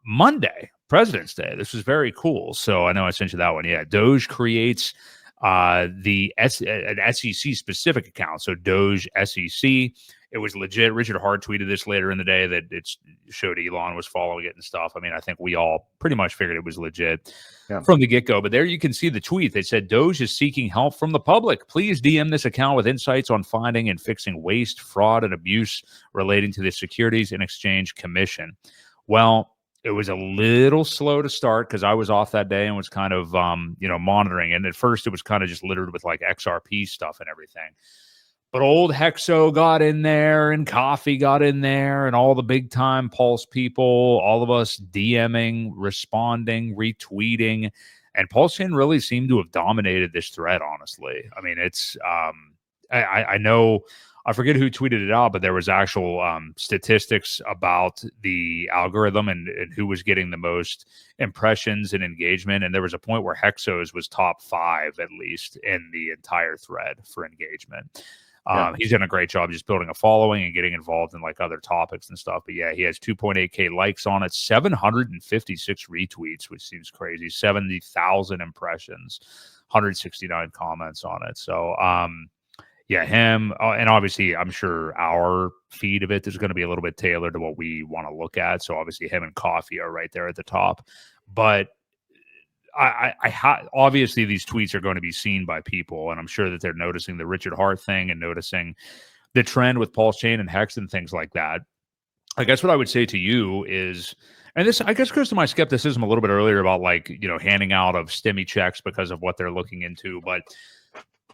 Monday, President's Day. This was very cool. So I know I sent you that one. Yeah, Doge creates an SEC specific account. So Doge SEC. It was legit. Richard Hart tweeted this later in the day that it showed Elon was following it and stuff. I mean, I think we all pretty much figured it was legit from the get-go. But there you can see the tweet. They said, Doge is seeking help from the public. Please DM this account with insights on finding and fixing waste, fraud, and abuse relating to the Securities and Exchange Commission. Well, it was a little slow to start because I was off that day and was kind of, monitoring. And at first it was kind of just littered with like XRP stuff and everything. But old Hexo got in there and Coffee got in there and all the big time Pulse people, all of us DMing, responding, retweeting. And Pulse Chain really seemed to have dominated this thread, honestly. I mean, it's, I know, I forget who tweeted it out, but there was actual statistics about the algorithm and who was getting the most impressions and engagement. And there was a point where Hexos was top 5, at least, in the entire thread for engagement. He's done a great job just building a following and getting involved in like other topics and stuff. But yeah, he has 2.8K likes on it, 756 retweets, which seems crazy, 70,000 impressions, 169 comments on it. So, yeah, him, and obviously I'm sure our feed of it is going to be a little bit tailored to what we want to look at. So obviously him and Coffee are right there at the top. But obviously these tweets are going to be seen by people, and I'm sure that they're noticing the Richard Hart thing and noticing the trend with Pulse Chain and Hex and things like that. I guess what I would say to you is, and this I guess goes to my skepticism a little bit earlier about like, handing out of STEMI checks because of what they're looking into, but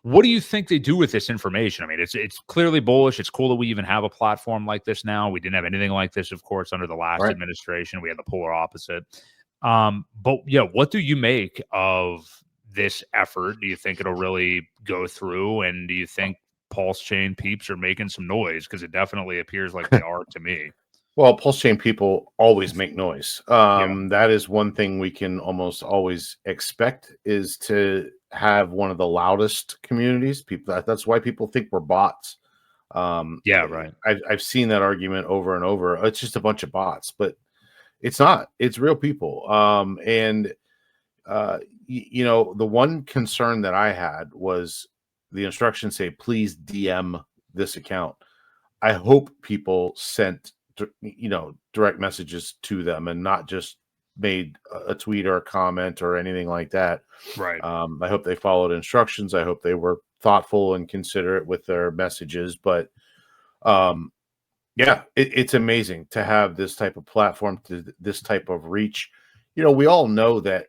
what do you think they do with this information? I mean, it's clearly bullish. It's cool that we even have a platform like this now. We didn't have anything like this, of course, under the last administration. We had the polar opposite. But yeah, what do you make of this effort? Do you think it'll really go through? And do you think Pulse Chain peeps are making some noise? Because it definitely appears like they are to me. Well, Pulse Chain people always make noise. That is one thing we can almost always expect, is to have one of the loudest communities. People, that's why people think we're bots. Right. I've seen that argument over and over. It's just a bunch of bots, but it's not. It's real people. The one concern that I had was the instructions say, please DM this account. I hope people sent direct messages to them and not just made a tweet or a comment or anything like that. Right. I hope they followed instructions. I hope they were thoughtful and considerate with their messages. But it's amazing to have this type of platform, to this type of reach. We all know that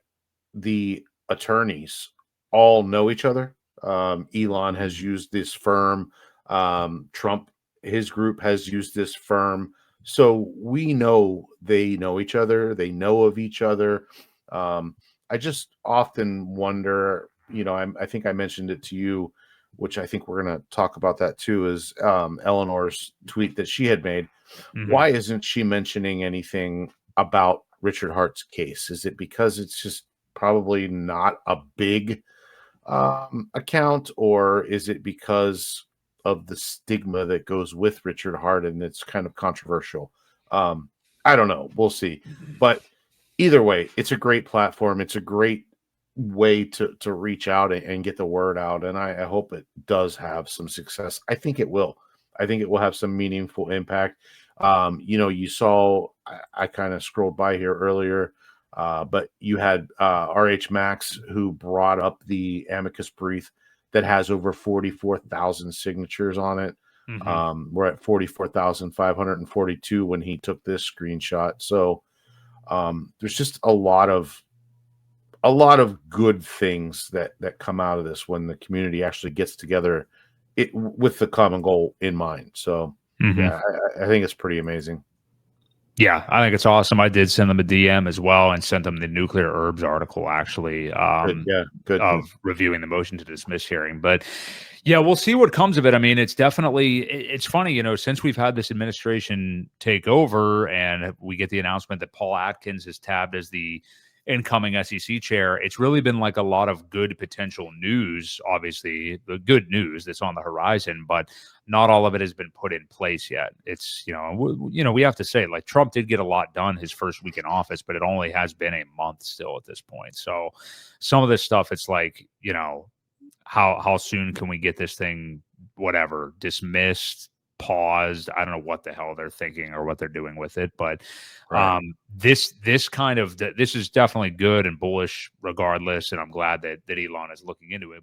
the attorneys all know each other. Elon has used this firm. Trump, his group, has used this firm. So we know they know each other. They know of each other. I just often wonder, I think I mentioned it to you, which I think we're going to talk about that too, is Eleanor's tweet that she had made. Mm-hmm. Why isn't she mentioning anything about Richard Hart's case? Is it because it's just probably not a big account, or is it because of the stigma that goes with Richard Hart and it's kind of controversial? I don't know. We'll see. But either way, it's a great platform. It's a great way to reach out and get the word out. And I hope it does have some success. I think it will. I think it will have some meaningful impact. You saw, I kind of scrolled by here earlier, but you had RH Max, who brought up the amicus brief that has over 44,000 signatures on it. Mm-hmm. We're at 44,542 when he took this screenshot. So there's just a lot of good things that come out of this when the community actually gets together with the common goal in mind. So yeah, I think it's pretty amazing. Yeah, I think it's awesome. I did send them a DM as well and sent them the Nuclear Herbs article, actually, good. Of reviewing the motion to dismiss hearing. But yeah, we'll see what comes of it. I mean, it's funny, since we've had this administration take over and we get the announcement that Paul Atkins is tabbed as the incoming SEC chair, it's really been like a lot of good potential news, obviously the good news that's on the horizon, but not all of it has been put in place yet. It's, we have to say, like, Trump did get a lot done his first week in office, but it only has been a month still at this point. So some of this stuff, it's like, how soon can we get this thing, whatever, dismissed, paused? I don't know what the hell they're thinking or what they're doing with it, but Right. this is definitely good and bullish regardless, and I'm glad that Elon is looking into it.